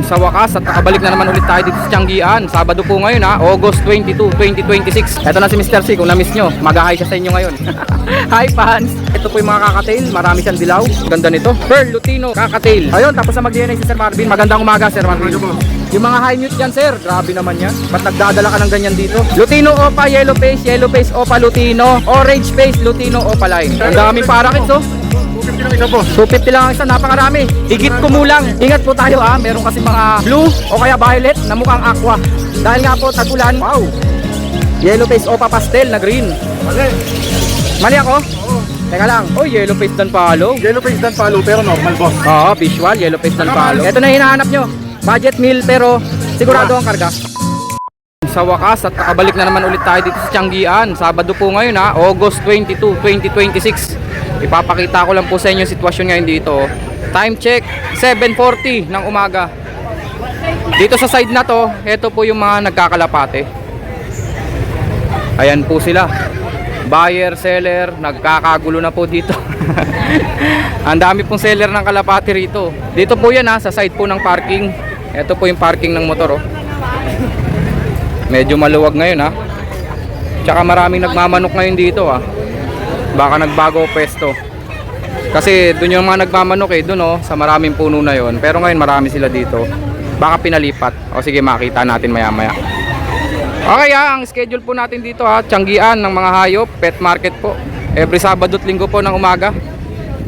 Sa wakas at nakabalik na naman ulit tayo dito sa Tianggian. Sabado po ngayon ha, August 22, 2026. Ito na si Mr. C, kung na-miss nyo, mag-hi siya sa inyo ngayon. Hi fans! Ito po yung mga kakatail, marami siyang dilaw. Ganda nito, Pearl Lutino kakatail. Ayun, tapos na mag-DNA si Sir Marvin. Magandang umaga Sir Marvin. Yung mga high mute dyan sir, grabe naman yan. Ba't nagdadala ka ng ganyan dito? Lutino Opa, yellow face Opa Lutino, orange face Lutino Opa line. Ang daming parakits oh. 250 lang ang isa, napakarami. Higit kumulang. Ingat po tayo ha, meron kasi mga blue o kaya violet na mukhang aqua. Dahil nga po tag-ulan. Wow. Yellow face Opa pastel na green. Mali ako? Oo. Teka lang. Oh, yellow face dan palo. Yellow face dan palo pero normal boss. Oo, visual, yellow face dan palo. Ito na hinahanap nyo. Budget meal pero sigurado ang karga. Sa wakas at nakabalik na naman ulit tayo dito sa Tianggian. Sabado po ngayon ha, August 22, 2026. Ipapakita ko lang po sa inyo yung sitwasyon ngayon dito. Time check, 7:40 ng umaga. Dito sa side na to, ito po yung mga nagkakalapate. Ayan po sila. Buyer, seller, nagkakagulo na po dito. Ang dami pong seller ng kalapate rito. Dito po yan ha, sa side po ng parking. Ito po yung parking ng motor oh. Medyo maluwag ngayon ha. Tsaka maraming nagmamanok ngayon dito ha. Baka nagbago pwesto. Kasi doon yung mga nagmamanok doon oh, sa maraming puno na yon. Pero ngayon marami sila dito. Baka pinalipat. O sige, makita natin maya maya. Okay ha, ang schedule po natin dito ha, Tianggian ng mga hayop, pet market po. Every Sabado at Linggo po ng umaga.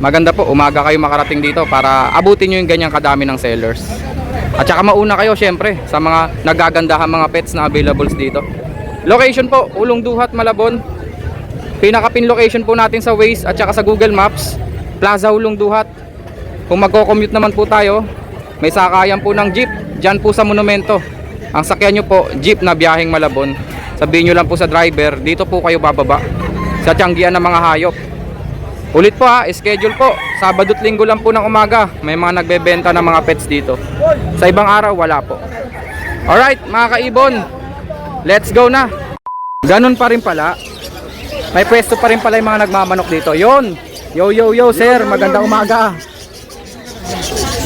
Maganda po, umaga kayo makarating dito para abutin nyo yung ganyang kadami ng sellers. At saka mauna kayo syempre sa mga nagagandahan mga pets na availables dito. Location po, Ulong Duhat, Malabon. Pinaka-pin location po natin sa Waze at saka sa Google Maps, Plaza Ulong Duhat. Kung magko-commute naman po tayo, may sakayan po ng jeep dyan po sa monumento. Ang sakyan nyo po, jeep na biyaheng Malabon. Sabihin nyo lang po sa driver, dito po kayo bababa sa Tianggian ng mga hayop. Ulit po ha, schedule po, Sabado at Linggo lang po ng umaga. May mga nagbebenta ng mga pets dito. Sa ibang araw, wala po. Alright mga kaibon, let's go na. Ganun pa rin pala, may pwesto pa rin pala yung mga nagmamanok dito. Yon. Yo sir, magandang umaga.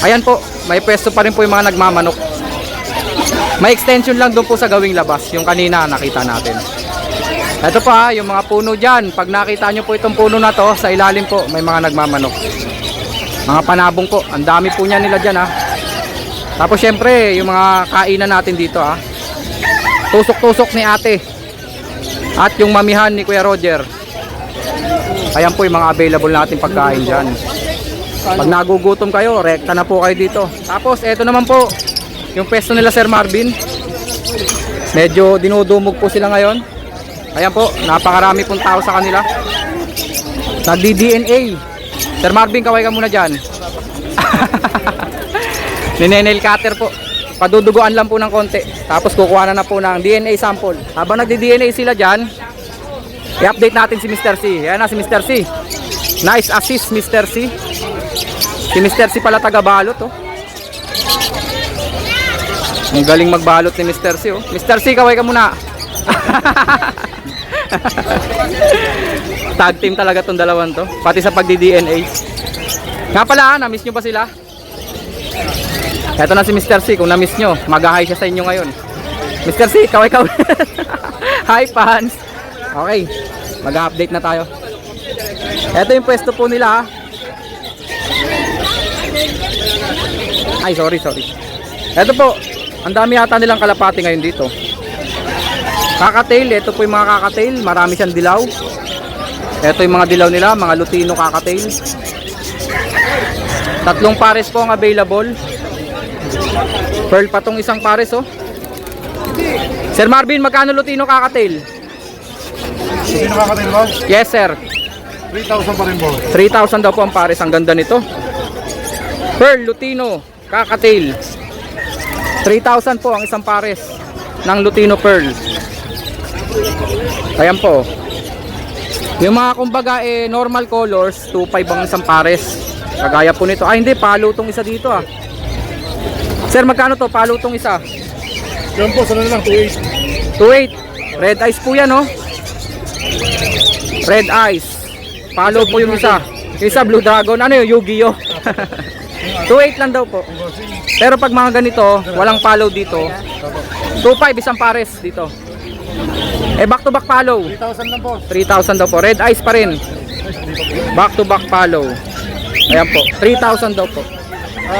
Ayan po, may pwesto pa rin po yung mga nagmamanok. May extension lang doon po sa gawing labas, yung kanina nakita natin. Ito pa, yung mga puno dyan. Pag nakita nyo po itong puno na to, sa ilalim po may mga nagmamanok. Mga panabong po, ang dami po niya nila dyan ha. Tapos syempre, yung mga kainan natin dito ha. Tusok-tusok ni ate at yung mamihan ni Kuya Roger. Ayan po yung mga available natin pagkain dyan. Pag nagugutom kayo, rekta na po kayo dito. Tapos eto naman po yung pwesto nila Sir Marvin. Medyo dinudumog po sila ngayon. Ayan po, napakarami pong tao sa kanila. Nagdi-DNA. Sir Marvin, kaway ka muna dyan. Ninenel cutter po. Paduduguan lang po ng konti. Tapos kukuha na po ng DNA sample. Habang nagdi-DNA sila dyan, i-update natin si Mr. C. Ayan na si Mr. C. Nice assist Mr. C. Si Mr. C pala taga-balot oh. Ang galing magbalot ni Mr. C oh. Mr. C, kaway ka muna. Tag team talaga tong dalawan to. Pati sa pagdi-DNA. Nga pala, na-miss nyo ba sila? Eto na si Mr. C, kung na-miss nyo, mag-hi siya sa inyo ngayon. Mr. C, kaway ka. Hi fans. Okay, mag-update na tayo. Eto yung pwesto po nila ha. Ay, sorry. Eto po, ang dami yata nilang kalapati ngayon dito. Kakatail, ito po yung mga kakatail. Marami siyang dilaw. Ito yung mga dilaw nila, mga Lutino kakatail. 3 pares po ang available. Pearl pa tong isang pares oh. Sir Marvin, magkano Lutino kakatail? Lutino kakatail boss? Yes sir. 3,000 pa rin boss. 3,000 daw po ang pares. Ang ganda nito. Pearl Lutino kakatail. 3,000 po ang isang pares ng Lutino Pearl. Ayan po. Yung mga kumbaga normal colors, 2,500 ang isang pares. Kagaya po nito. Ay hindi, palo tong isa dito ah. Sir, magkano to? Palo tong isa. Yan po, sana lang 2,800. 2,800. Red eyes po yan oh. Red eyes. Palo po yung isa. Yung isa Blue Dragon. Ano yung Yu-Gi-Oh? 2,800 lang daw po. Pero pag mga ganito, walang follow dito, 2.5 isang pares dito. Back to back follow, 3,000 lang boss. 3,000 daw po. Red eyes pa rin. Back to back follow. Ayan po, 3,000 daw po.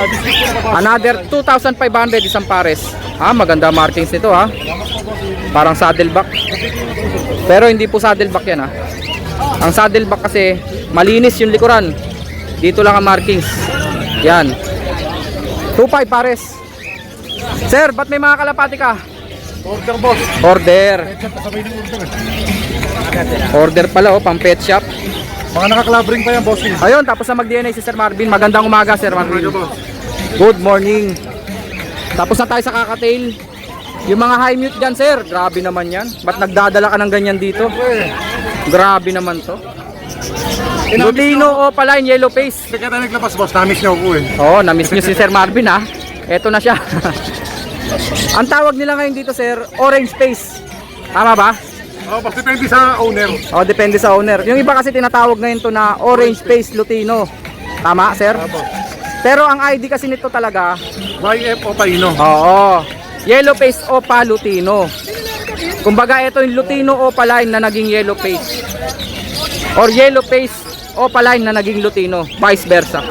District ko na boss. Another 2,500 isang pares. Maganda markings nito ha. Parang saddleback. Pero hindi po saddleback yan ha. Ang saddleback kasi malinis yung likuran. Dito lang ang markings. Yan. 2.5 pares. Sir, ba't may mga kalapati ka? Order boss. Order. Headshot kasabay ng order. Order pala pang pet shop. Mga nakaklabring pa yan boss. Ayun, tapos na mag-DNA si Sir Marvin. Magandang umaga, Sir Marvin. Order boss. Good morning. Tapos na tayo sa kakatail. Yung mga high mute dyan, sir, grabe naman yan. Ba't nagdadala ka ng ganyan dito? Grabe naman to. Lutino Opaline Yellow Face. Kaya tayo naglabas boss, namiss niyo ako Oo, na-miss nyo si Sir Marvin ha. Eto na siya. Ang tawag nila ngayon dito, sir, Orange Face. Tama ba? Boss, depende sa owner. Depende sa owner. Yung iba kasi tinatawag ngayon to na Orange Face Lutino. Tama, sir? Pero ang ID kasi nito talaga, YF o Paino. Yellow Face Opa Lutino. Kumbaga ito yung Lutino Opaline na naging Yellow Face. Or Yellow Face Opaline na naging Lutino. Vice versa.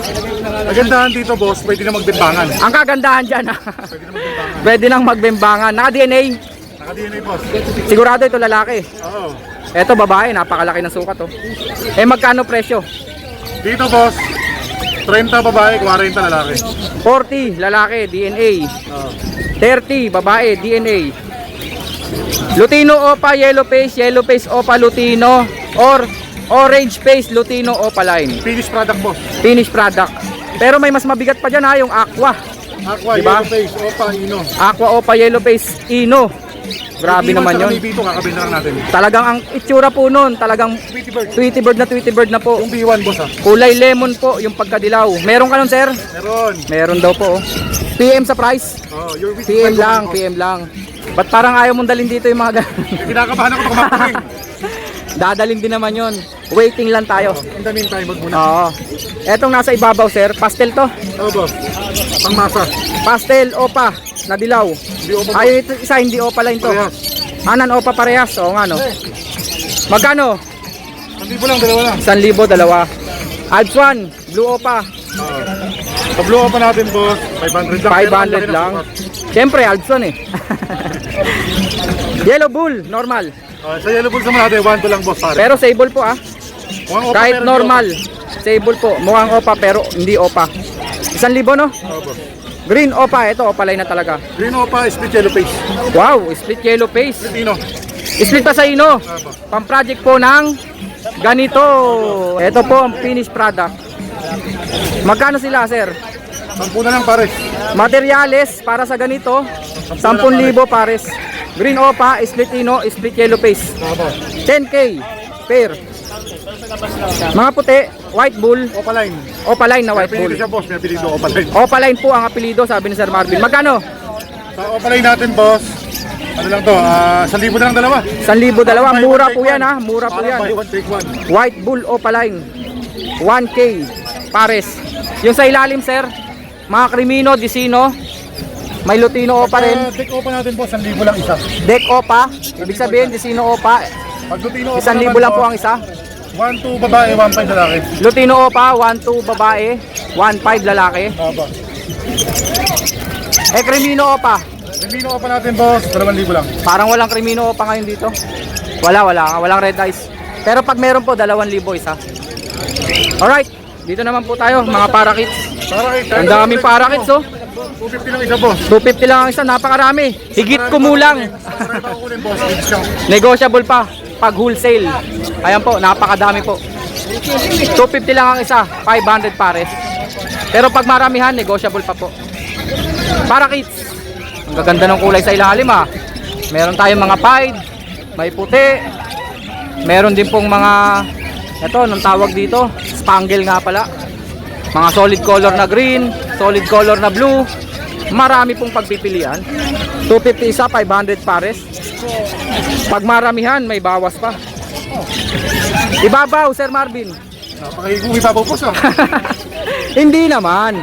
Magandahan dito boss, pwede na magbimbangan. Ang kagandahan dyan ha. Pwede na magbimbangan. Pwede nang magbembangan. Naka-DNA. Naka-DNA boss. Sigurado ito lalaki. Oo. Ito babae, napakalaki ng sukat oh. Magkano presyo? Dito boss, 30 babae, 40 lalaki. 40 lalaki, DNA. 30 babae, DNA. Lutino Opa Yellow Face Opa Lutino, or Orange Face Lutino Opaline. Finished product boss. Finished product. Pero may mas mabigat pa dyan ha, yung Aqua. Aqua, Diba? Yellow Face, Opa, Ino. Aqua Opa Yellow Face Ino. Grabe naman yun. Yung B1 sa kabenta lang natin. Talagang ang itsura po nun, talagang Tweety Bird. Tweety bird na po. Yung B1 boss Kulay lemon po yung pagkadilaw. Meron ka nun, sir? Meron. Meron daw po. PM sa price? Your week PM lang, PM lang. Ba't parang ayaw mong dalhin dito yung mga Kinakabahan ako kumakuling. Dadalhin din naman yon. Waiting lang tayo. In the meantime, magmuna. Oo. Etong nasa ibabaw, sir, pastel to. Oo boss. Pangmasa. Pastel opa na dilaw. Hindi opa boss. Ay, ito isa hindi opa line to. Parehas. Anan opa parehas. Oo nga no. Magkano? 1,000 lang, dalawa lang. 1,000 dalawa. Alps 1, blue opa, Pablo pa natin boss, 500 lang. 500 lang. Siyempre, Alps 1 eh. Yellow bull, normal. Sa yellow bulls naman natin, 1 lang boss pare. Pero sable po ah. Mukhang opa, Kahit pero hindi normal, sable po. Mukhang opa pero hindi opa. 1,000 no? opa. Oo, boss. Green opa, ito opa line na talaga. Green opa, split yellow face. Wow, split yellow face. Lutino. Split pa sa ino. Opo. Pang-project po ng ganito. Ito po ang finished product. Magkano sila, sir? 10 na lang pares. Materials para sa ganito, 10,000 pares. Green opa, split ino, split yellow face. Opo. 10K pair. Mga puti, white bull, Opa line. opaline na May white bull. apelido siya boss, may apelido opa line. Opaline po ang apelido, sabi ni Sir Marvin. Magkano? Sa opa line natin boss, ano lang to, 1,000 na lang dalawa. 1,000 dalawa. Mura po yan ha, mura po yan. Buy one, take one. White bull opaline, 1K pares. Yung sa ilalim, sir, mga Crimino, Disino, may Lutino opa rin. Take opa natin boss, 1,000 lang isa. Deck opa, ibig sabihin Disino opa, Pag Lutino opa 1,000 naman lang po boss, ang isa. 1-2 babae, 1-5 lalaki. Lutino opa, 1-2 babae, 1-5 lalaki. Opo. Crimino opa, Lutino opa natin boss, 2,000 lang. parang walang Crimino opa ngayon dito. Walang red eyes. Pero pag meron po, 2,000 isa. Alright, dito naman po tayo, mga parakits. Parakit. Ang daming parakits oh. 250 lang isa boss. 250 lang ang isa, napakarami. Higit kumulang. Marami pa kukunin boss, may discount. Negotiable pa pag wholesale. Ayan po, napakadami po. 250 lang ang isa, 500 pares. Pero pag maramihan, negotiable pa po. Parakits. Ang gaganda ng kulay sa ilalim ah. Meron tayong mga pied, may puti. Meron din pong mga, ito, anong tawag dito? Spangle nga pala. Mga solid color na green, solid color na blue. Marami pong pagpipilian. 250 isa, 500 pares. Pag maramihan, may bawas pa. Ibabaw, Sir Marvin. Napakahigumi pa po boss ah. Hindi naman.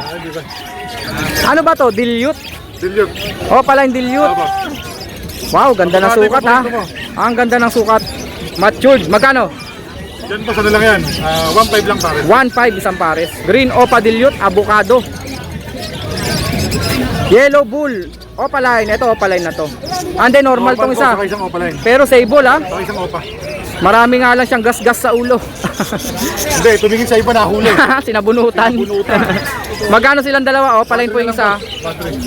Ano ba to? Dilute? Dilute. Opaline dilute. Boss. Wow, ganda ng Abukado, sukat ha. paborito mo. Ang ganda ng sukat. Matured. Magkano? Yan boss, ano lang yan? 1.5 lang pare. 1.5 isang pares. Green Opa dilute, avocado. Yellow bull. Opaline. Ito opaline na to. And then normal tong isa. Saka isang opaline. Pero sable ha. Saka isang opa. Marami nga lang siyang gas-gas sa ulo. Hindi, tumingin sa iba nahuli. Sinabunutan. Sinabunutan. Magkano silang dalawa? Opaline po yung isa.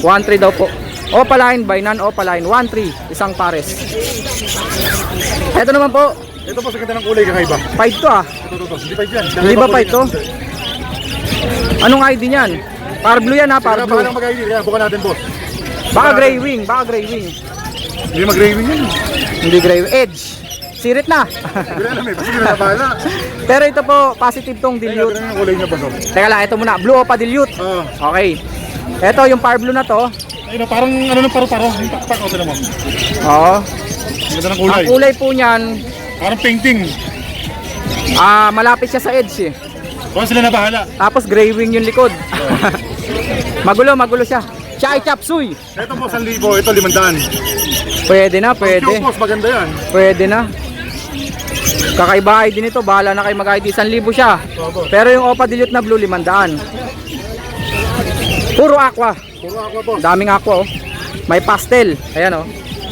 1.3 daw po. Opaline by non-opaline. 1.3 isang pares. Ito naman po. Ito po sa ganda ng kulay kakaiba. 5 to ah. Ito. Hindi 5 yan. Hindi ba 5 to? Anong ID niyan? Par blue yan ha, par Para blue. baka lang mag-ID. Kaya buka natin boss. Baka gray wing, baka gray wing. Hindi mag-raving yan. Hindi gray wing. Edge. Sirit na. Hindi na alam eh. Basta hindi na bahala. Pero ito po, positive tong dilute. Ito yung kulay niya boss. Teka lang, ito muna. Blue Opa dilute. Okay. Ito yung par blue na to. Ayun, parang ano ng paro-paro. Yung pakpak o mo. Oo. Ang ganda ng kulay. Ang kulay po niyan, Parang painting. malapit siya sa edge eh. Baka sila na bahala. Tapos gray wing yung likod. magulo siya. Siya ay chop suey. Ito po 1,000. Ito 500. Pwede na, Yung pwede. boss, maganda yan. Pwede na. Kakaiba ID nito, bahala na kayo mag-ID. 1,000 siya. Pero yung Opa dilute na blue, 500. Puro aqua. Puro aqua boss. Daming aqua oh. May pastel. Ayan oh.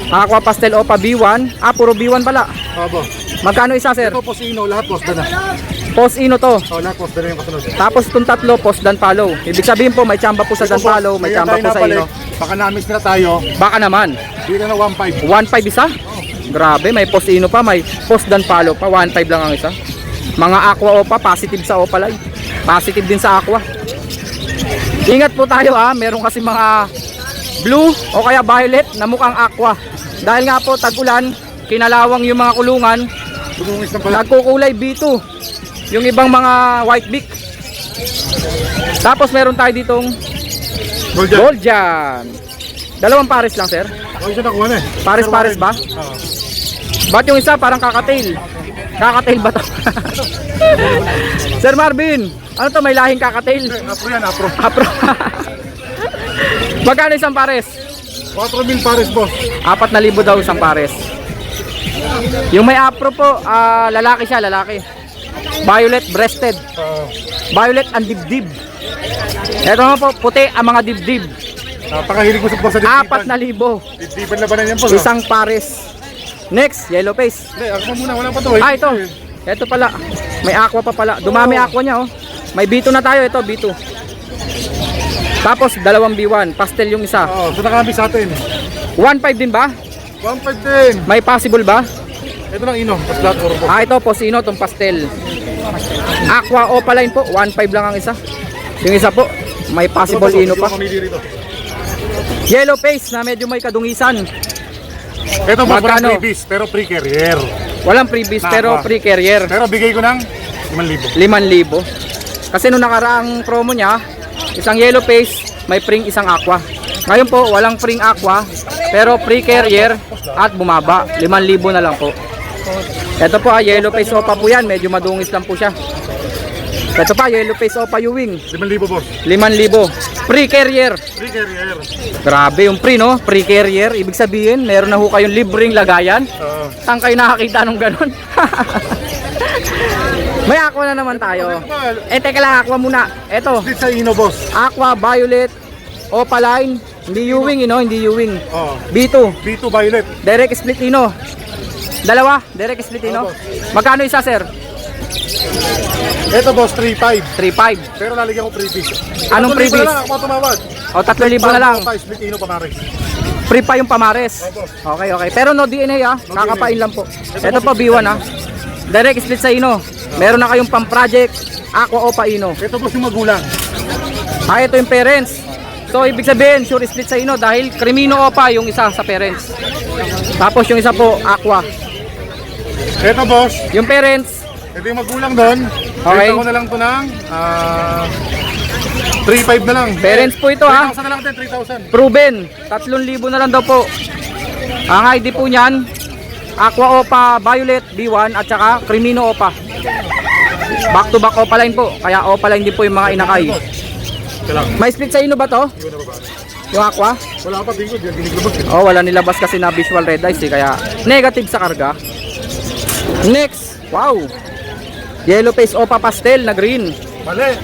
Aqua pastel Opa B1. Puro B1 pala. Boss. Magkano isa sir? Ito Posino, lahat boss na. Post ino to. Lahat boss na yung kasunod. Tapos itong tatlo post dan follow. Ibig sabihin po may tsamba po sa dan follow, may tsamba po sa ino. Baka na-miss na tayo. Baka naman. Dito na 1.5. 1.5 isa? Grabe, may post ino pa, may post dan follow pa, 1.5 lang ang isa. Mga aqua opa, positive sa opalay. Positive din sa aqua. Ingat po tayo meron kasi mga blue o kaya violet na mukhang aqua. Dahil nga po tag-ulan, kinalawang yung mga kulungan, Bumungis na pala. nagkukulay B2. Yung ibang mga white beak. Tapos meron tayo ditong Golden. Goldian. Dalawang pares lang sir. Ako siya nakuha na eh. Pares-pares ba? Oo. Ba't yung isa parang kakatail? Kakatail ba to? Sir Marvin, ano to, may lahing kakatail? Apro yan, apro. Apro. Magkano isang pares? 4,000 pares boss. 4,000 daw isang pares. Yung may apro po, lalaki siya, lalaki. Violet breasted. Violet ang dibdib. Ito naman po, puti ang mga dibdib. Napakahilig ko sa boss sa dibdiban. 4,000. Dibdiban na ba na yan boss? Isang pares. Next, yellow face. Hindi, ako muna, wala pa to. Ito. Ito pala. May aqua pa pala. Dumami aqua niya oh. May B2 na tayo, ito B2. Tapos dalawang B1, pastel yung isa. Oo, so nakami sa atin. 1.5 din ba? 1.5 din. May possible ba? Ito lang ino, tapos lahat puro boss. Ito Posino, tong pastel. Aqua opaline po, 1.5 lang ang isa. Yung isa po, may possible ino pa. Yellow face na medyo may kadungisan. Ito boss, Magkano? walang freebies, pero pre-carrier. Walang freebies pero free carrier. Pero bigay ko ng 5,000. 5,000. Kasi nung nakaraang promo niya, isang yellow face, may pring isang aqua. Ngayon po, walang pring aqua, pero free carrier at bumaba. 5,000 na lang po. Ito po yellow face opa po yan, medyo madungis lang po siya. Ito pa, yellow face opa Ewing, 5,000 boss. 5,000. Free carrier. Pre-carrier. Grabe yung free no, free carrier. Ibig sabihin, meron na ho kayong libreng lagayan. Saan kayo nakakita nung ganun? May aqua na naman tayo. Teka lang, aqua muna. Ito, Split sa ino boss. aqua, violet, opaline, hindi Ewing, hindi Ewing. B2, B2 violet. direct split ino. Dalawa, direct split ino. Magkano isa sir? Ito boss, 3.5. 3.5. Pero lalagyan ko freebies. Anong 3,000 freebies? na lang, ako tumawad. O 3,000 na lang. Split ino pamares. Free pa yung pamares. Okay, okay. Pero no DNA kakapain lang po. Ito po B1 Direct split sa ino. Meron na kayong pang-project, aqua o pa ino. Ito boss yung magulang. Ito yung parents. So ibig sabihin, sure split sa ino dahil Crimino Opa yung isa sa parents. Tapos yung isa po, aqua. Ito boss, Yung parents, ito yung magulang doon. Okay. Ito ko na lang to ng 3.5 na lang. parents po ito 3,000 na lang din, 3,000. Proven. 3,000 na lang daw po. Ang ID po niyan, Aqua Opa Violet B1 at saka Crimino Opa. Back to back Opa line po. Kaya Opa line din po yung mga inakay. lang. May split sa ino ba to? Hindi ko na babae. Yung aqua? Wala pa tingkod, yan tiniglabas eh. Oh, wala nilabas kasi na visual red eyes eh, kaya negative sa karga. Next, wow. Yellow face opa pastel na green. Mali.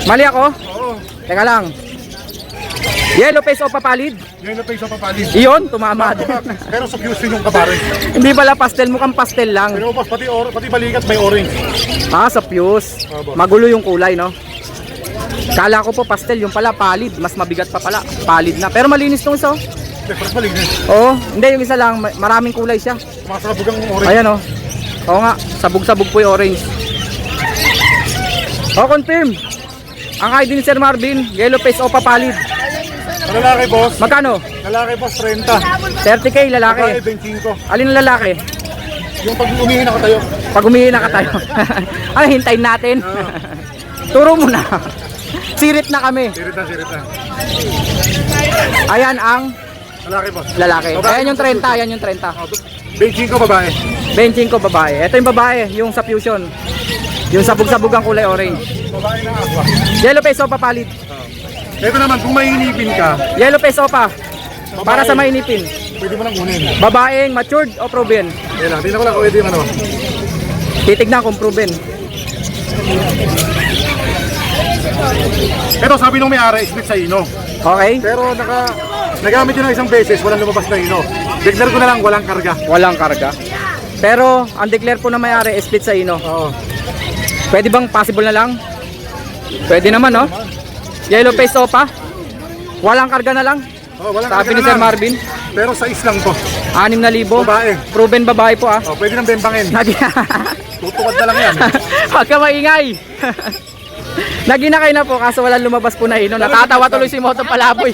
Mali ako? Oo. Teka lang. Yellow face opa palid. Yellow face opa palis. Iyon, tumama din. Pero sa fuse yung kapares. Hindi pala pastel, mukhang pastel lang. Pero boss, pati balikat may orange. Ah, sa fuse. Opo. Magulo yung kulay, no? Kala ko po pastel, yung pala palid. Mas mabigat pa pala. Palid na. Pero malinis tong isa, oh. Parang malignan. Oo, hindi yung isa lang. Maraming kulay siya. Sumasabog ang orange. Ayan, oh. Oo nga, sabog-sabog po yung orange. Oh, confirm. Ang ID ni Sir Marvin, yellow face opa palid. Sa lalaki boss. Magkano? Lalaki boss 30. 30k Babae lalaki. 25. Alin ang lalaki? Yung pag umihin ako tayo. Pag humihi na ka tayo. Ano, hintayin natin? Turo mo na. Sirit na kami. Sirit na. Ayan ang Lalaki boss. lalaki. Babae. Ayan yung 30, ayan yung 30. 25 babae. Benching ko babae. Ito yung babae, yung sa fusion. Yung sabog-sabog ang kulay orange. Babae na aqua. Yellow face opa palit. Ito naman, kung mainipin ka, Yellow face opa. Para sa mainipin. pwede mo lang kunin. Babaeng matured o proven. Yan lang, tingnan ko lang kung pwede yung ano. Titignan kung proven. Ito sabi nung may-ari, split sa ino. Okay? Pero nagamit yun ng isang beses, walang lumabas na ino. Declare ko na lang, walang karga. Walang karga. Pero ang declare po na may-ari split sa ino. Oo. Pwede bang possible na lang? Pwede naman, no? Yellow face opa. Walang karga na lang. Oh, walang Sabi karga ni na Sir lang. Marvin. Pero sa islang to. 6,000. Babae. Proven babae po, ah. Oh, pwede nang bembangin. Tutukad na lang yan. Huwag ka maingay. Naginakay na po kaso walang lumabas po na ino. Natatawa tuloy si Moto Palaboy.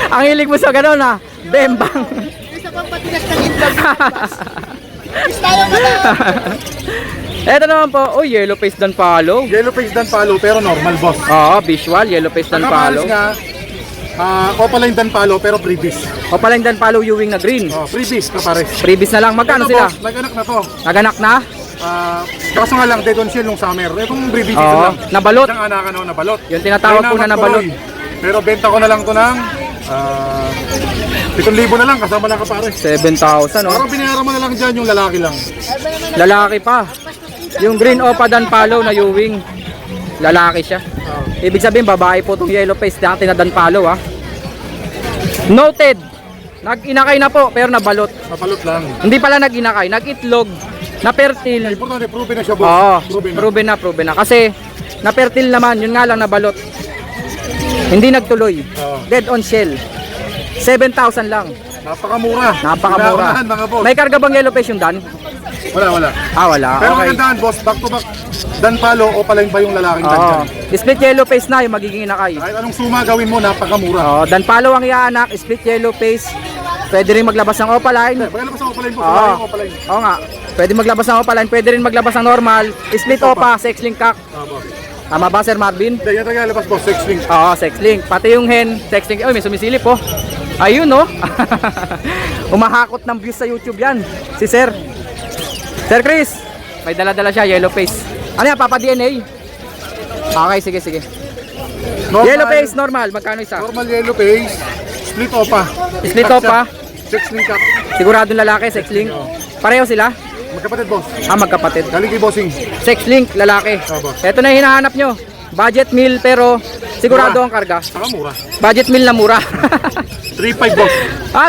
Ang hilig mo sa gano'n, ha? Bembang. Isa pang patigas ng itlog. Tayo na lang. Eto naman po, oh, yellow face dan palo. Yellow face dan palo, pero normal boss. Oo, visual, yellow face dan palo. Nakapalis nga, opaline dan palo, pero freebies. O pala yung dan palo Ewing na green. Oh, freebies kapares. Previous na lang, magkano Ito, sila? boss, nag-anak na to. Naganak na? Kaso nga lang, dead on sale nung summer. Itong freebies ito Oo, lang. nabalot. Isang anakan na nabalot. Yung tinatawag po na Kailangan nabalot. tuloy. Pero benta ko na lang to ng 7,000 na lang, kasama lang kapares. 7,000, no? Parang binayaran mo na lang dyan yung lalaki lang. Lalaki pa. Yung green opa dan palo na Ewing. Lalaki siya. Ibig sabihin, babae po itong yellow face dati na dan palo, ha? Noted. Nag-inakay na po, pero nabalot. Napalot lang. Hindi pala nag-inakay, nag-itlog, na-fertile. Importante, proven na siya boss. Oo, Proven na. proven na. Kasi, na-fertile naman, yun nga lang nabalot. Hindi nagtuloy. Oo. Dead on shell. 7,000 lang. Napakamura. Napakamura. Pinaunahan, mga boss. May karga bang yellow face yung dan? Wala. Ah, wala. Pero Okay. magandaan boss, back to back. Dan palo o palain ba yung lalaking dan Oo. dyan? Split yellow face na yung magiging inakay. Kahit anong suma gawin mo, napakamura. Oh, dan palo ang iaanak, split yellow face. Pwede rin maglabas ng opaline. Pagkalabas ang opaline po, Oo. wala yung opaline. Oo nga. Pwede maglabas ng opaline, pwede rin maglabas ng normal. Split opa, sex link cock. Boss. Tama ba, Sir Marvin? Hindi, yan talaga labas boss, 6 link. Oo, sex link. Pati yung hen, sex link. Oh, may sumisilip po. Ayun, no? Umahakot ng views sa YouTube yan. Si Sir. Sir Chris, may dala-dala siya, yellow face. Ano yan, papa-DNA? Okay, sige. Normal, Yellow face, normal. Magkano isa? Normal yellow face, split opa. Split opa. 6 link cup. Siguradong lalaki, sex link. Pareho sila? Magkapatid boss. Magkapatid. Galing kay bossing. Sex link, lalaki. Opo. Ito na yung hinahanap nyo. Budget meal pero sigurado ang karga. Saka mura. Budget meal na mura. 3.5 boss.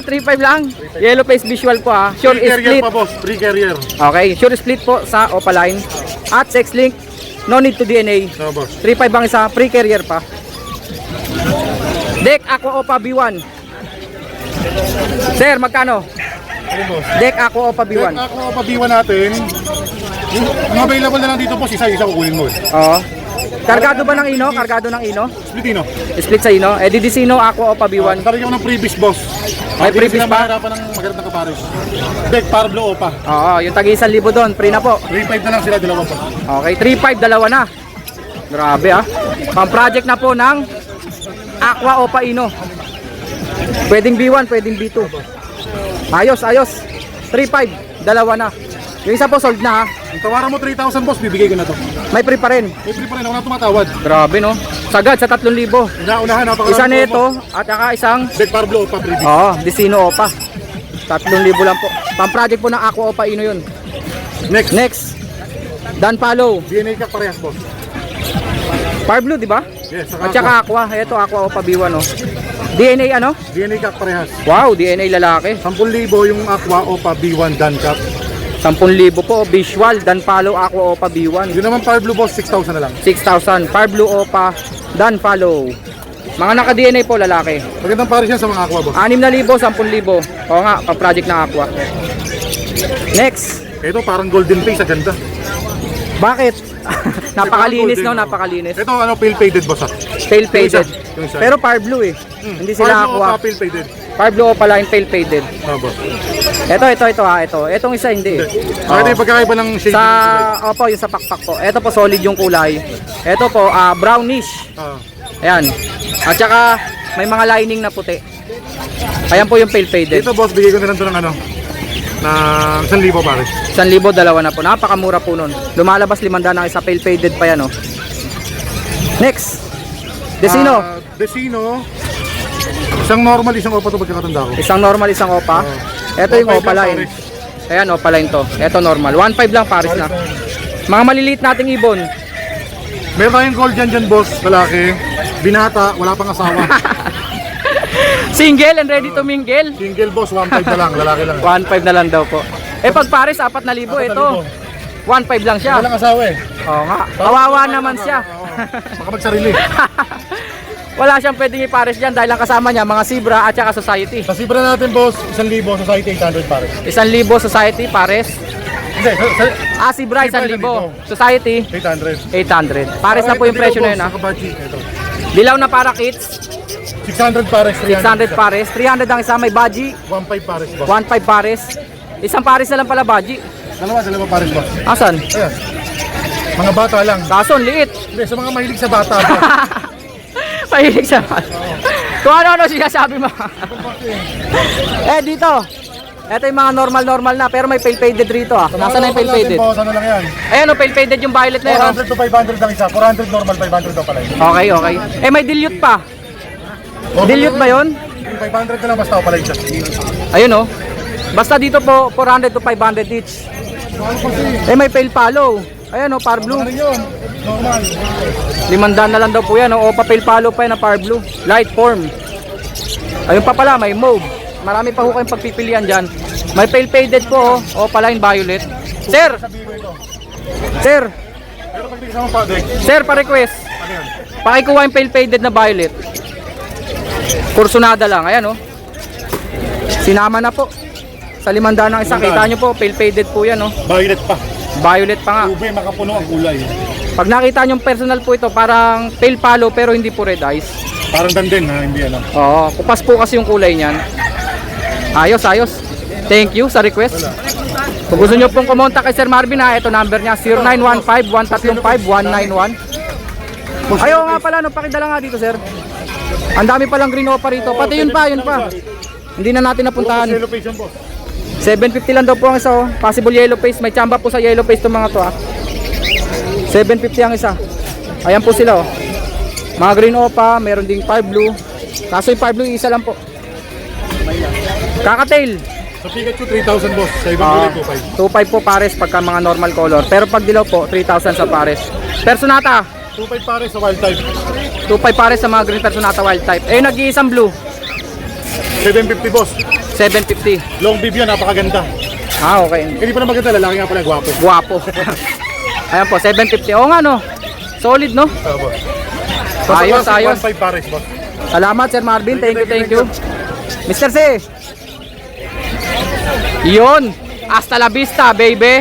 3.5 lang. Yellow face visual po, ha. Sure Free carrier split. pa boss, free carrier. Okay, sure split po sa opaline. At sex link, no need to DNA. No boss. 3.5 ang isa, free carrier pa. Deck Aqua Opa B1. Sir, magkano? Ano boss? Deck Aqua Opa B1. Ako pabiwan natin. Yung available na lang dito boss, isa kukunin mo. Oo. Kargado ba ng ino? Kargado ng ino? Splitino. Split sa ino. Didisino Aqua Opa B1. Tarik ako ng previous boss. May previous sila pa? mahirapan ng magandang kapares. Deck Parblo Opa. Oo, yung tagi 1,000 doon, free na po. 3.5 na lang sila, dalawa pa. Okay, 3.5, dalawa na. Grabe, ah. Pang-project na po ng Aqua Opa Ino. Pwedeng B1, pwedeng B2. Ayos. 3.5, dalawa na. Yung isa po sold na ha. Ang tawaran mo 3,000 boss, bibigay ko na to. May free pa rin. May free pa rin ako na tumatawad. Grabe no. Sagad sa 3,000. Unahan, napaka. Isa nito at saka isang Bed Parblo, Opa, Brady. Desino Opa. 3,000 lang po. Pang-project po ng Aqua Opa Ino yun. Next. Dan Palo. DNA ka parehas boss. Fire Blue, di ba? Yes, At saka Aqua. Ito Aqua Opa B1 no. DNA ano? DNA ka parehas. Wow, DNA lalaki. 10,000 yung Aqua Opa B1 Dan Cup. 10,000 po. Visual Dan Palo Aqua Opa B1. Yun naman Parblo boss, 6,000 na lang. 6,000. Fire Blue Opa Dan Palo. Mga naka-DNA po lalaki. Magandang pares yan sa mga Aqua boss. 6,000, 10,000. Oo nga, pang-project ng Aqua. Next. Ito parang golden face, ganda. Bakit? Napakalinis no, napakalinis. Ito ano, pale faded boss ah. Pale faded. Yung isa. Pero fire blue eh. Hindi sila Parblo Opa, Aqua. pale faded. Fire blue o pala yung pale faded. Boss. Ito ha, ito. Etong isa hindi eh. Ito yung pagkakaiba ng shade. Opo, yung sa pakpak po. Ito po solid yung kulay. Ito po brownish. Ayan. At saka may mga lining na puti. Ayan po yung pale faded. Dito boss, bigay ko na lang ito ng ano, na 1,000 pares. 1,000, dalawa na po. Napakamura po nun. Lumalabas 500 ng isa, pale faded pa yan oh. Next. Desino. Desino. Isang normal, isang Opa to pagkakatanda ko. Isang normal, isang Opa. Ito yung 1.5 Opa lang, line. Ayan, Opa line to. Ito normal. 1.5 lang pares na. Mga maliliit nating ibon. Meron tayong gold dyan boss, lalaki. Binata, wala pang asawa. Single and ready to mingle. Single boss, 1.5 na lang, lalaki lang. 1.5 na lang daw po. Eh pag pares 4,000 ito. 1.5 lang siya. Walang asawa eh. Oo nga. Kawawa naman siya. Baka magsarili. Wala siyang pwedeng ipares dyan dahil ang kasama niya mga zebra at saka society. Sa Sibra natin boss, 1,000, society 800 pares. 1,000 society pares. Hindi, Zebra 1,000. Society 800. 800. Pares na po yung presyo na yun ha. Ito. Dilaw na para kids. 600 pares, 600 pares. 300 ang isa may baji. 1.5 pares boss. 1.5 pares. Isang pares na lang pala baji. Dalawa pares boss. Asan? Ayan. Mga bata lang. Kaso ang liit. Hindi, sa mga mahilig sa bata boss. Mahilig sa kung ano sinasabi mo. Dito. Ito yung mga normal na pero may pale faded rito ah. Nasaan na yung pale faded? Boss, ano lang yan? Ayan o, pale faded yung violet na yun. 400 to 500 ang isa. 400 normal, 500 daw pala yun. Okay. May dilute pa. Dilute ba yun? 500 na lang basta ako pala isa. Ayun o. Basta dito po 400 to 500 each. May pale follow. Ayan o, par blue. Ano yun? Normal. 500 na lang daw po yan o. Pa pale follow pa yan na par blue. Light form. Ayun pa pala, may mauve. Marami pa ho kayong pagpipilian dyan. May pale faded po o paline violet. Sir! Pero pag di kasama pa, Dek. Sir, pa-request. Ano yan? Pakikuha yung pale faded na violet. Kursunada lang. Ayan o. Sinama na po. Sa 500 ng isa. Kita nyo po, pale faded po yan o. Violet pa. Violet pa nga. Ube, makapuno ang kulay. Pag nakita nyo personal po ito, parang pale palo pero hindi po red eyes. Parang dandin ha, hindi ano. Oo, kupas po kasi yung kulay niyan. Ayos. Thank you sa request. Kung gusto nyo pong kumontak kay Sir Marvin ha, ito number niya 0915-135-191. Ayaw nga pala, no, pakidala nga dito sir. Ang dami palang green opa rito. Pati yun pa. Hindi na natin napuntahan. Yellow face yan, boss. 750 lang daw po ang isa oh. Possible yellow face. May tsamba po sa yellow face itong mga to ah. 750 ang isa. Ayan po sila oh. Mga green opa, meron ding fire blue. Kaso yung fire blue isa lang po. Kakatail. Sa Pikachu, 3,000 boss. Sa ibang kulay, 2,500. 2.5 po pares pagka mga normal color. Pero pag dilaw po, 3,000 sa pares. Personata. 2,500 pares sa wild type. 2.5 pares sa mga green personata wild type. Nag-iisang blue. 750 boss. 750. Long bib yan, napakaganda. Okay. Hindi pa na maganda, lalaki nga pala, gwapo. Guwapo. Ayan po, 750. Oo nga no. Solid no. Boss. Ayos. 1,500 pares boss. Salamat Sir Marvin. Thank you. Mr. C. Yun. Hasta la vista, baby.